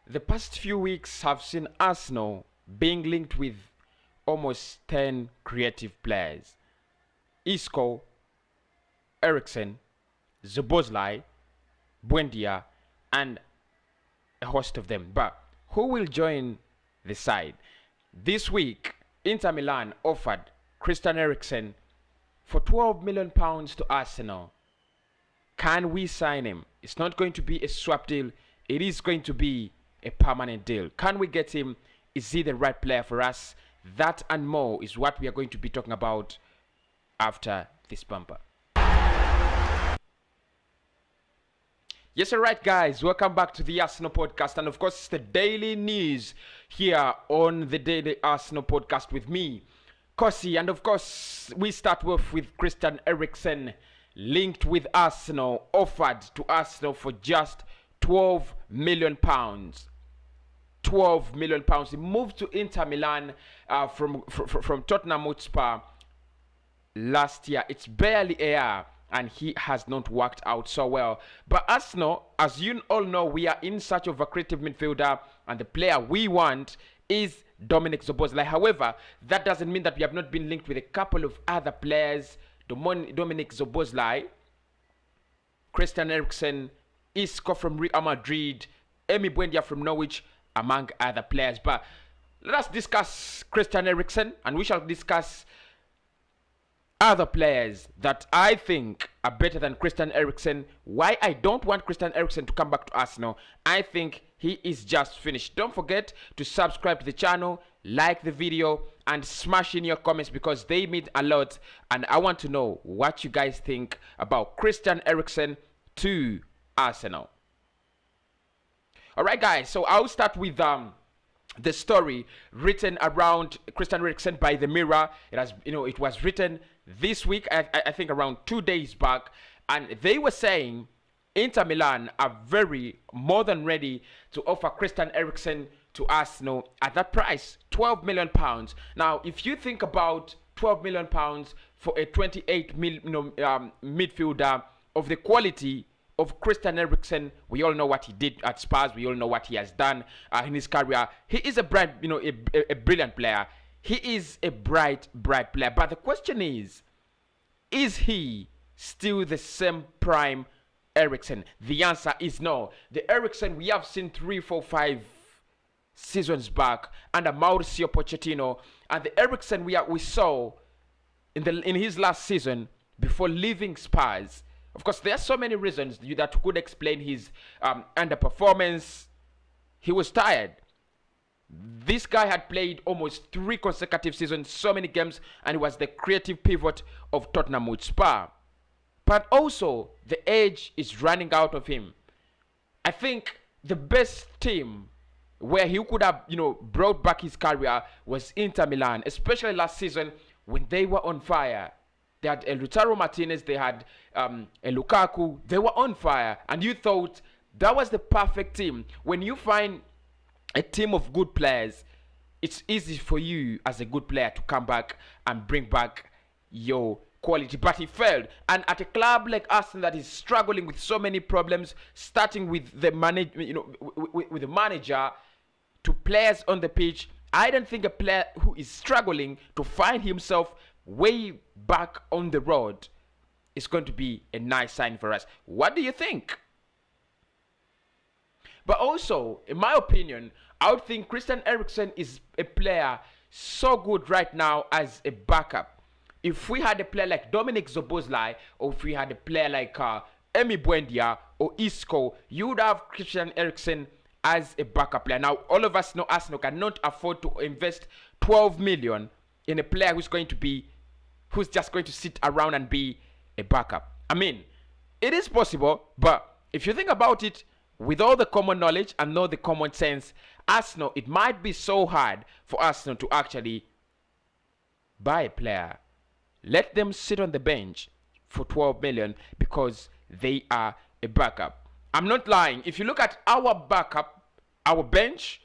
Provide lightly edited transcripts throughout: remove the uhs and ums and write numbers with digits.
The past few weeks have seen Arsenal being linked with almost 10 creative players. Isco, Eriksen, Zobozlai, Buendia, and a host of them. But who will join the side? This week, Inter Milan offered Christian Eriksen for £12 million to Arsenal. Can we sign him? It's not going to be a swap deal. It is going to be a permanent deal. Can we get him? Is he the right player for us? That and more is what we are going to be talking about after this bumper. Yes, all right, guys. Welcome back to the Arsenal podcast. And of course, it's the daily news here on the Daily Arsenal podcast with me, Kosi. And of course, we start off with Christian Eriksen, linked with Arsenal, offered to Arsenal for just £12 million. £12 million. He moved to Inter Milan from Tottenham Hotspur last year. It's barely a year, and he has not worked out so well. But Arsenal, as you all know, we are in search of a creative midfielder, and the player we want is Dominic Szoboszlai. However, that doesn't mean that we have not been linked with a couple of other players. Dominic Szoboszlai, Christian Eriksen, Isco from Real Madrid, Emi Buendia from Norwich, among other players. But let us discuss Christian Eriksen, and we shall discuss other players that I think are better than Christian Eriksen. Why I don't want Christian Eriksen to come back to Arsenal. I think he is just finished. Don't forget to subscribe to the channel, like the video, and smash in your comments because they mean a lot. And I want to know what you guys think about Christian Eriksen to Arsenal. Alright, guys, so I'll start with the story written around Christian Eriksen by the Mirror. It was written this week, I think around 2 days back, and they were saying Inter Milan are more than ready to offer Christian Eriksen to Arsenal at that price, £12 million. Now, if you think about £12 million for a 28 midfielder of the quality of Christian Eriksen, we all know what he did at Spurs. We all know what he has done in his career. He is a brilliant player. He is a bright player. But the question is he still the same prime Eriksen? The answer is no. The Eriksen we have seen 3, 4, 5 seasons back under Mauricio Pochettino, and the Eriksen we saw in his last season before leaving Spurs. Of course, there are so many reasons that could explain his underperformance. He was tired. This guy had played almost 3 consecutive seasons, so many games, and he was the creative pivot of Tottenham Hotspur. But also, the age is running out of him. I think the best team where he could have, brought back his career was Inter Milan, especially last season when they were on fire. They had Lautaro Martinez, they had Lukaku. They were on fire. And you thought that was the perfect team. When you find a team of good players, it's easy for you as a good player to come back and bring back your quality. But he failed. And at a club like Arsenal that is struggling with so many problems, starting with the with the manager to players on the pitch, I don't think a player who is struggling to find himself way back on the road is going to be a nice sign for us. What do you think? But also, in my opinion, I would think Christian Eriksen is a player so good right now as a backup. If we had a player like Dominic Szoboszlai, or if we had a player like Emi Buendia or Isco, you would have Christian Eriksen as a backup player. Now, all of us know Arsenal cannot afford to invest 12 million in a player who's just going to sit around and be a backup. I mean, it is possible, but if you think about it, with all the common knowledge and all the common sense, Arsenal, it might be so hard for Arsenal to actually buy a player. Let them sit on the bench for 12 million because they are a backup. I'm not lying. If you look at our backup, our bench,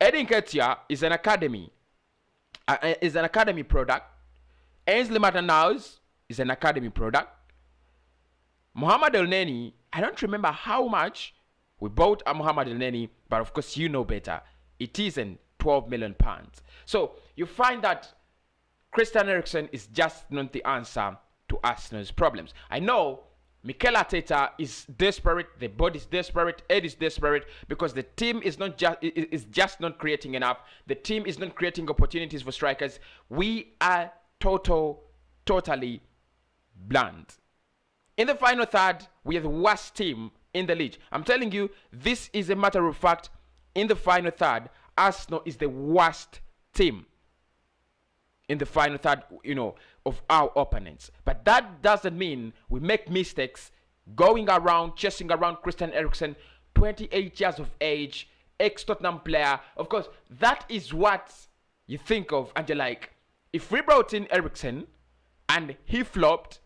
Eddie Nketiah is an academy. Is an academy product. Ainsley Maitland-Niles is an academy product. Mohamed El Neni, I don't remember how much, We bought Muhammad Elneny, but of course you know better. It isn't 12 million pounds. So you find that Christian Eriksen is just not the answer to Arsenal's problems. I know Mikel Arteta is desperate, the board is desperate, Ed is desperate because the team is just not creating enough. The team is not creating opportunities for strikers. We are totally blunt. In the final third, we are the worst team in the league. I'm telling you, this is a matter of fact. In the final third, Arsenal is the worst team in the final third, of our opponents. But that doesn't mean we make mistakes going around, chasing around Christian Eriksen, 28 years of age, ex-Tottenham player. Of course, that is what you think of, and you're like, if we brought in Eriksen and he flopped,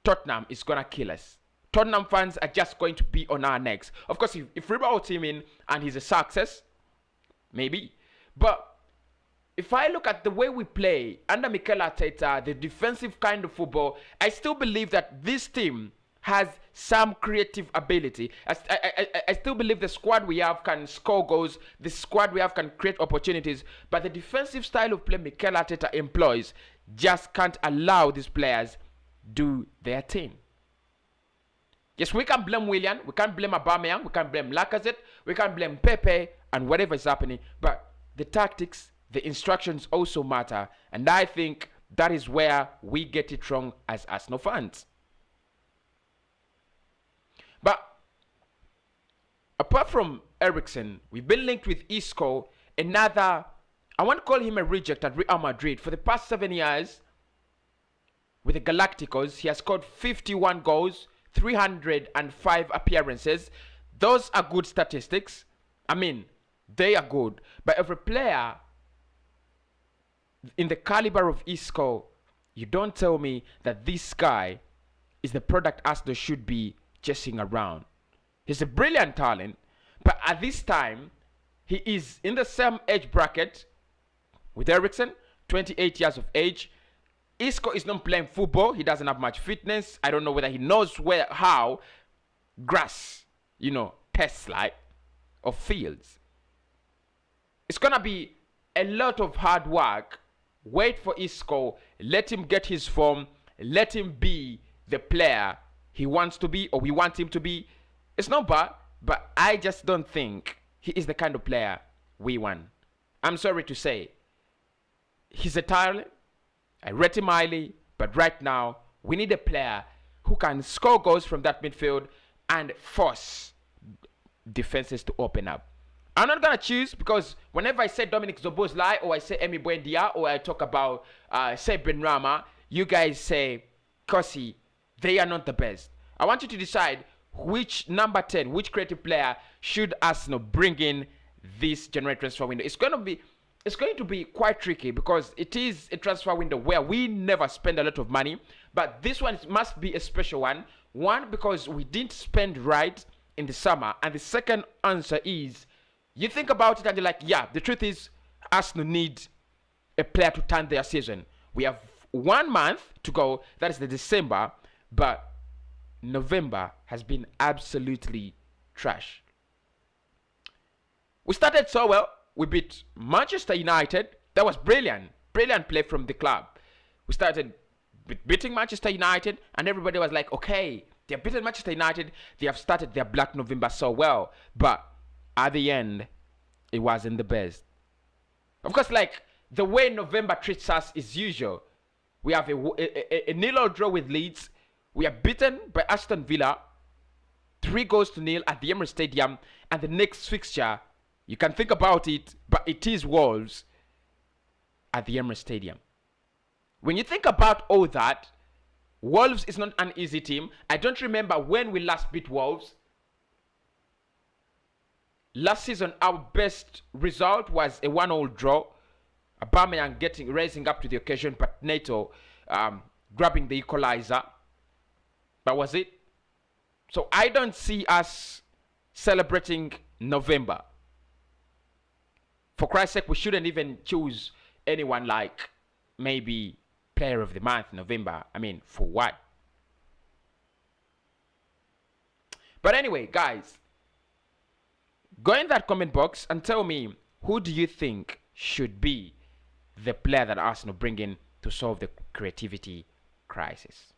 Tottenham is going to kill us. Tottenham fans are just going to be on our necks. Of course, if we brought him in and he's a success, maybe. But if I look at the way we play under Mikel Arteta, the defensive kind of football, I still believe that this team has some creative ability. I still believe the squad we have can score goals, the squad we have can create opportunities, but the defensive style of play Mikel Arteta employs just can't allow these players do their thing. Yes, we can blame Willian, we can't blame Aubameyang, we can't blame Lacazette, we can't blame Pepe and whatever is happening, but the tactics, the instructions also matter, and I think that is where we get it wrong as Arsenal fans. But apart from Eriksen, we've been linked with Isco, another, I want to call him a reject at Real Madrid. For the past 7 years with the Galacticos, he has scored 51 goals, 305 appearances. Those are good statistics. I mean, they are good. But every player in the caliber of Isco, you don't tell me that this guy is the product Arsenal should be chasing around. He's a brilliant talent, but at this time, he is in the same age bracket with Eriksen, 28 years of age. Isco is not playing football. He doesn't have much fitness. I don't know whether he knows how grass, tastes like, or feels. It's going to be a lot of hard work. Wait for Isco. Let him get his form. Let him be the player he wants to be, or we want him to be. It's not bad, but I just don't think he is the kind of player we want. I'm sorry to say. He's a talent. I rate him highly, but right now, we need a player who can score goals from that midfield and force defenses to open up. I'm not going to choose, because whenever I say Dominic Szoboszlai, or I say Emi Buendia, or I talk about say Benrahma, you guys say Kosi, they are not the best. I want you to decide which number 10, which creative player should Arsenal bring in this January transfer window. It's going to be quite tricky, because it is a transfer window where we never spend a lot of money, but this one must be a special one. One, because we didn't spend right in the summer, and the second answer is, you think about it and you're like, yeah, the truth is Arsenal need a player to turn their season. We have 1 month to go, that is the December, but November has been absolutely trash. We started so well. We beat Manchester United. That was brilliant. Brilliant play from the club. We started beating Manchester United, and everybody was like, okay, they're beating Manchester United. They have started their Black November so well. But at the end, it wasn't the best. Of course, like, the way November treats us is usual. We have a 0-0 draw with Leeds. We are beaten by Aston Villa, 3-0 at the Emirates Stadium. And the next fixture, you can think about it, but it is Wolves at the Emirates Stadium. When you think about all that, Wolves is not an easy team. I don't remember when we last beat Wolves. Last season, our best result was a 1-1 draw. Aubameyang raising up to the occasion, but Neto grabbing the equalizer. That was it. So I don't see us celebrating November. For Christ's sake, we shouldn't even choose anyone like maybe player of the month, November. I mean, for what? But anyway, guys, Go in that comment box and tell me, who do you think should be the player that Arsenal bring in to solve the creativity crisis?